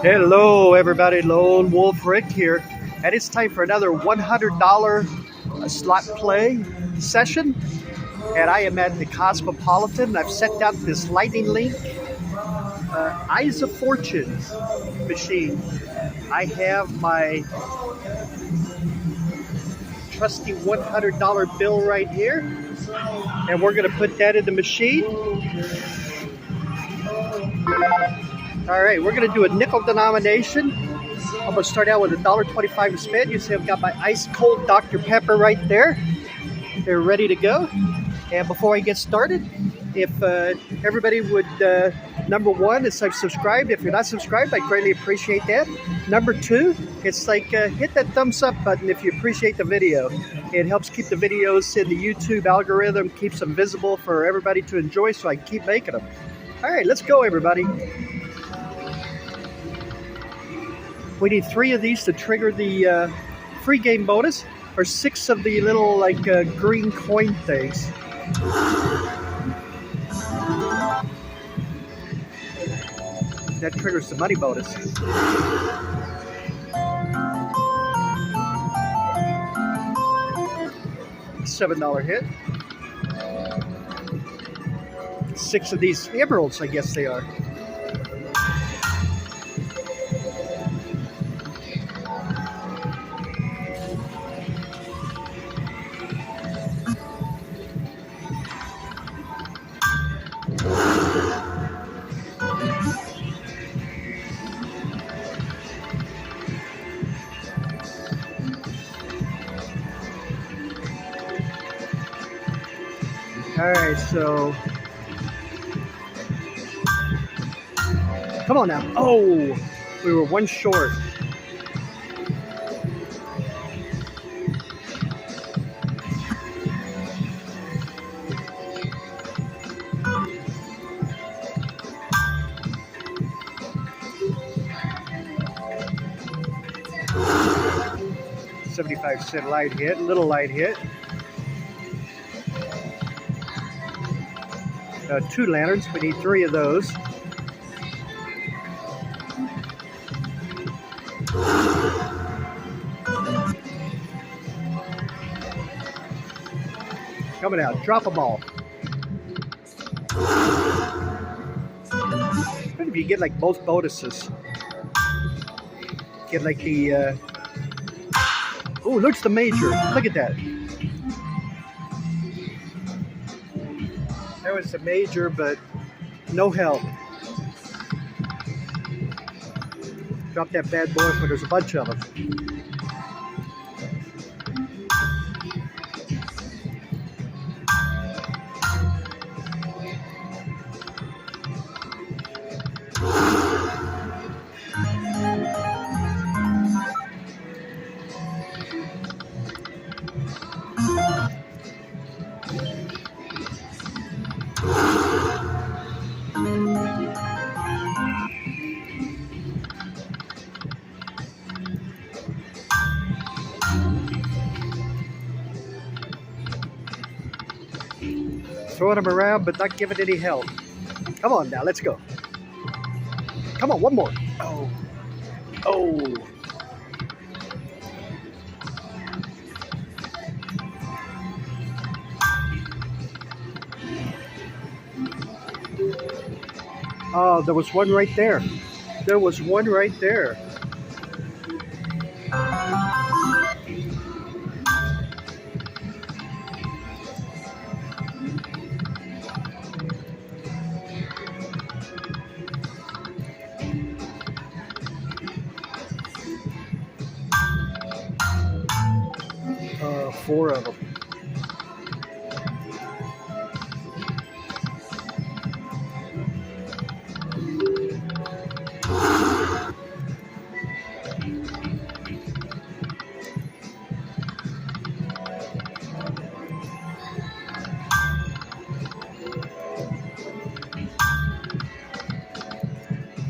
Hello, everybody. Lone Wolf Rick here, and it's time for another $100 slot play session. And I am at the Cosmopolitan. I've set out this Lightning Link Eyes of Fortune machine. I have my trusty $100 bill right here, and we're going to put that in the machine. All right, we're going to do a nickel denomination. I'm going to start out with $1.25 to spend. You see I've got my ice cold Dr. Pepper right there. They're ready to go. And before I get started, if everybody would, number one, is subscribe. If you're not subscribed, I greatly appreciate that. Number two, it's like hit that thumbs up button if you appreciate the video. It helps keep the videos in the YouTube algorithm, keeps them visible for everybody to enjoy, so I can keep making them. All right, let's go, everybody. We need 3 of these to trigger the free game bonus, or 6 of the little like green coin things. That triggers the money bonus. $7 hit. 6 of these emeralds, I guess they are. All right, so come on now. Oh, we were 1 short. $0.75 light hit, little light hit. 2 lanterns, we need 3 of those. Coming out, drop them all. What if you get like both bonuses? Get like the, oh, looks the major, look at that. That was a major, but no help. Drop that bad boy when there's a bunch of them. Throwing them around, but not giving any help. Come on now, let's go. Come on, one more. Oh. Oh. Oh, there was one right there. There was one right there. Four of them.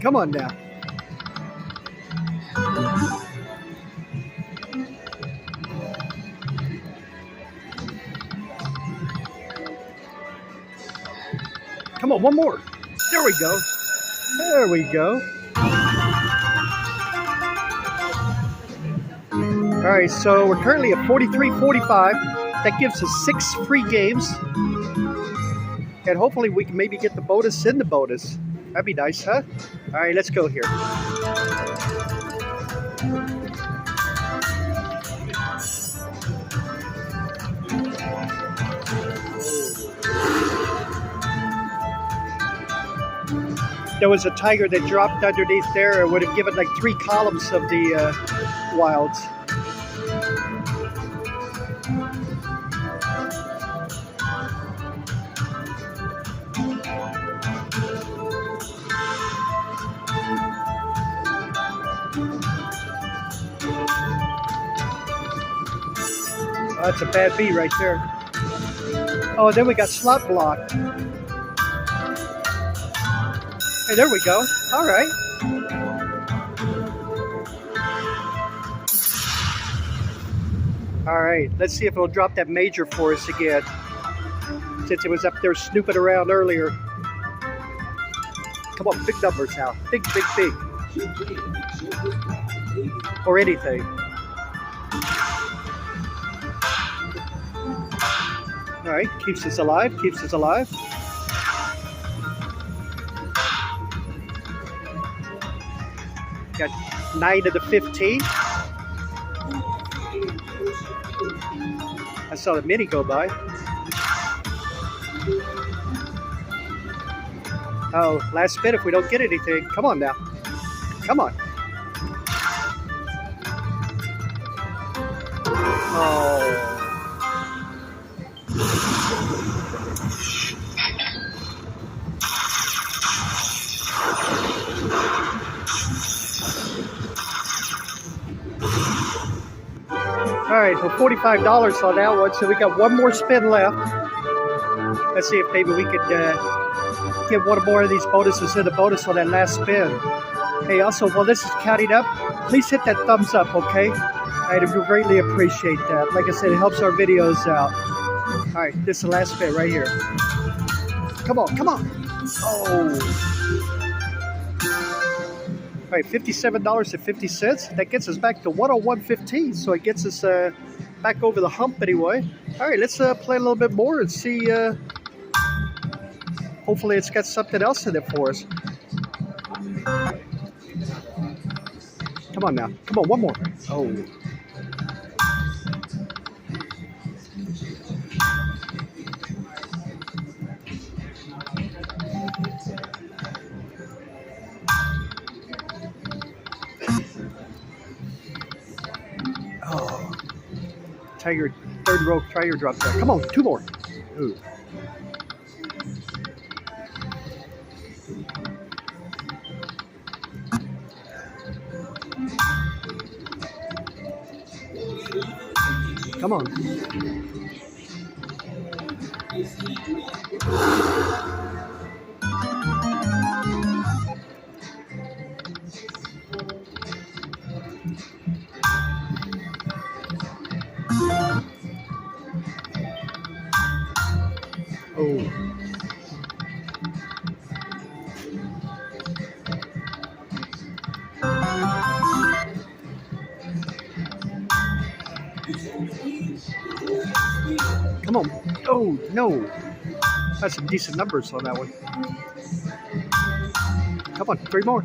Come on now. Come on, one more. There we go. There we go. All right, so we're currently at 43.45. That gives us 6 free games. And hopefully we can maybe get the bonus in the bonus. That'd be nice, huh? All right, let's go here. There was a tiger that dropped underneath there. It would have given like 3 columns of the wilds. Oh, that's a bad beat right there. Oh, then we got slot block. Hey, there we go. All right. All right, let's see if it'll drop that major for us again, since it was up there snooping around earlier. Come on, big numbers now. Big, big, big. Or anything. All right, keeps us alive, keeps us alive. Got 9 to the 15. I saw the mini go by. Oh, last spin if we don't get anything. Come on now. Come on. Oh. All right, so $45 on that one. So we got one more spin left. Let's see if maybe we could get one more of these bonuses in the bonus on that last spin. Hey, also, while this is counting up, please hit that thumbs up, okay? I'd greatly appreciate that. Like I said, it helps our videos out. All right, this is the last spin right here. Come on, come on. Oh. All right, $57.50. That gets us back to 101.15, so it gets us back over the hump anyway. All right, let's play a little bit more and see. Hopefully it's got something else in it for us. Come on now. Come on, one more. Oh. Oh. Tiger, third row tiger drop there. Come on, 2 more. Ooh. Come on. Oh. Come on. Oh, no. That's some decent numbers on that one. Come on, 3 more.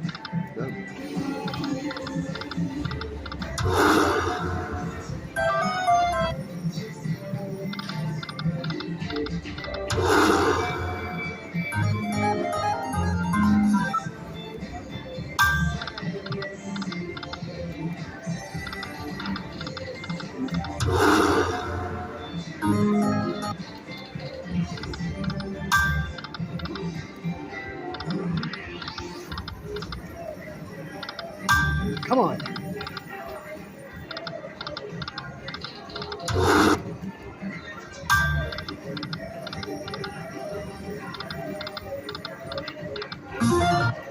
Come on.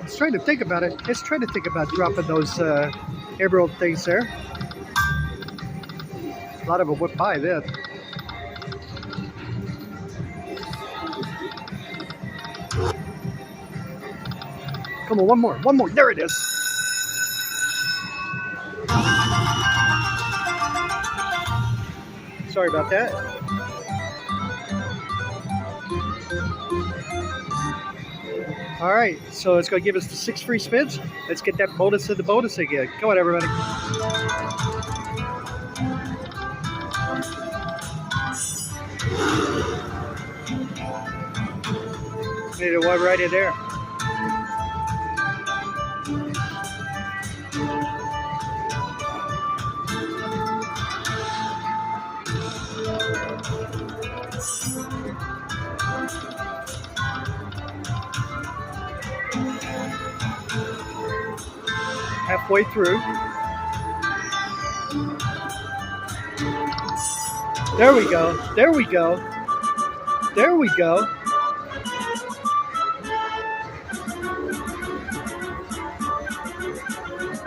It's trying to think about it. It's trying to think about dropping those emerald things there. A lot of them went by then. Come on, one more, one more. There it is. Sorry about that. All right, so it's going to give us the 6 free spins. Let's get that bonus in the bonus again. Come on, everybody. Made it one right in there. Halfway through. There we go. There we go. There we go.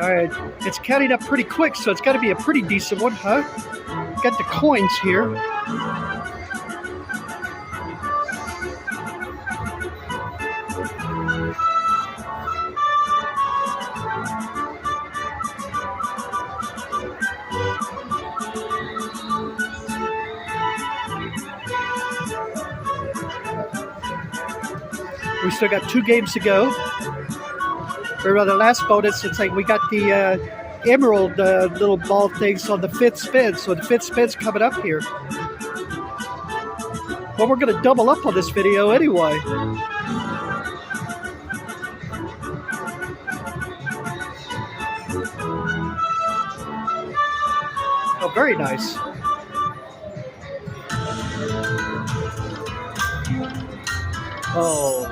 All right, it's counting up pretty quick, so it's got to be a pretty decent one, huh? Got the coins here. We still got 2 games to go. Remember the last bonus, it's like we got the emerald little ball things on the 5th spin. So the 5th spin's coming up here. Well, we're going to double up on this video anyway. Oh, very nice. Oh.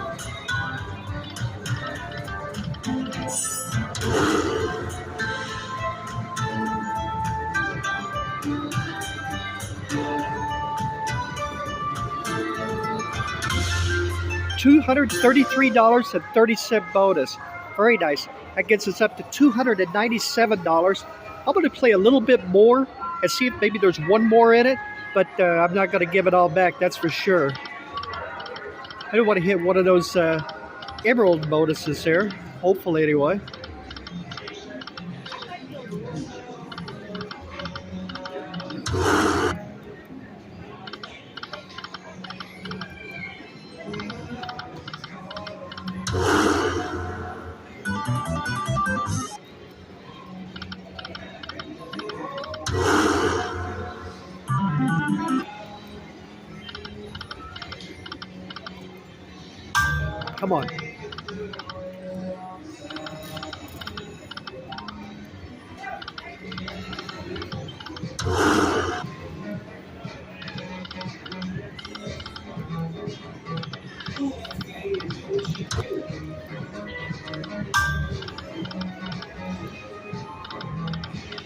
$233.30 bonus. Very nice. That gets us up to $297. I'm going to play a little bit more and see if maybe there's one more in it, but I'm not going to give it all back, that's for sure. I don't want to hit one of those emerald bonuses there, hopefully anyway. Come on.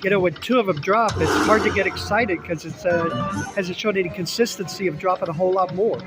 You know, when 2 of them drop, it's hard to get excited because it hasn't shown any consistency of dropping a whole lot more.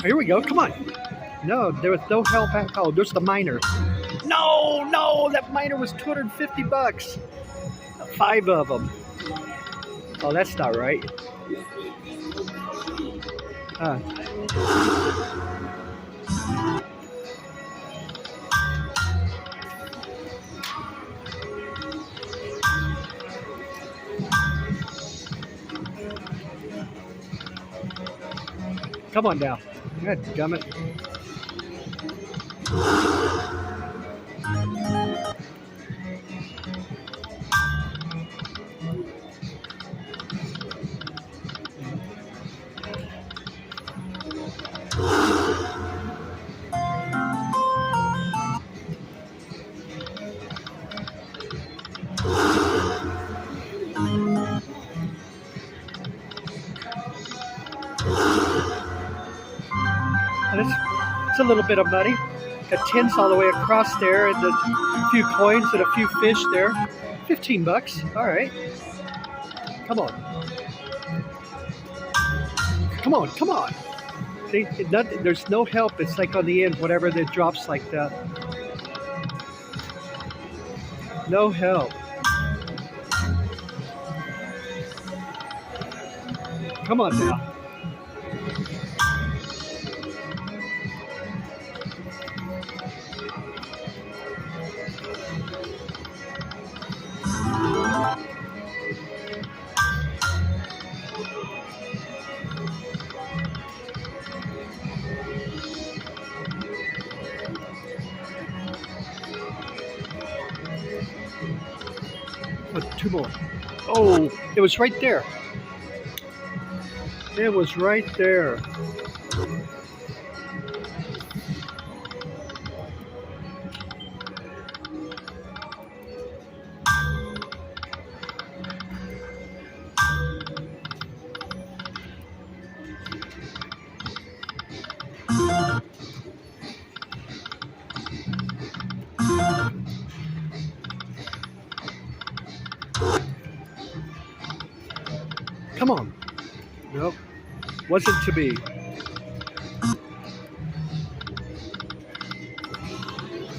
Here we go. Come on. No, there was no hell back. Oh, there's the miner. No, that miner was $250. 5 of them. Oh, that's not right. Come on now. God damn it. It's a little bit of money. Got tins all the way across there, and a few coins and a few fish there. 15 bucks. All right. Come on. Come on, come on. See, there's no help. It's like on the end, whatever that drops like that. No help. Come on now. Oh, two more. Oh, it was right there. It was right there. Come on. Nope. Wasn't to be.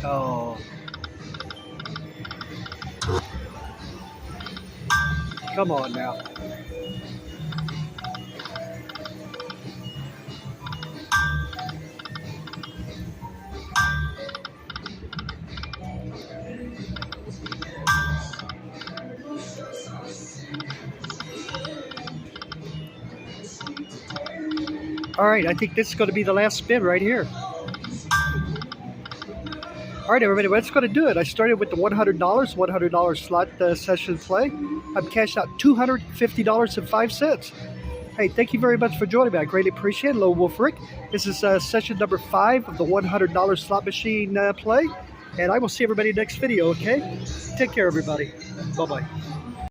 Oh. Come on now. All right, I think this is going to be the last spin right here. All right, everybody, let's go to do it. I started with the $100 slot session play. I've cashed out $250.05. Hey, thank you very much for joining me. I greatly appreciate it. Lone Wolf Rick. This is session number 5 of the $100 slot machine play. And I will see everybody next video, okay? Take care, everybody. Bye-bye.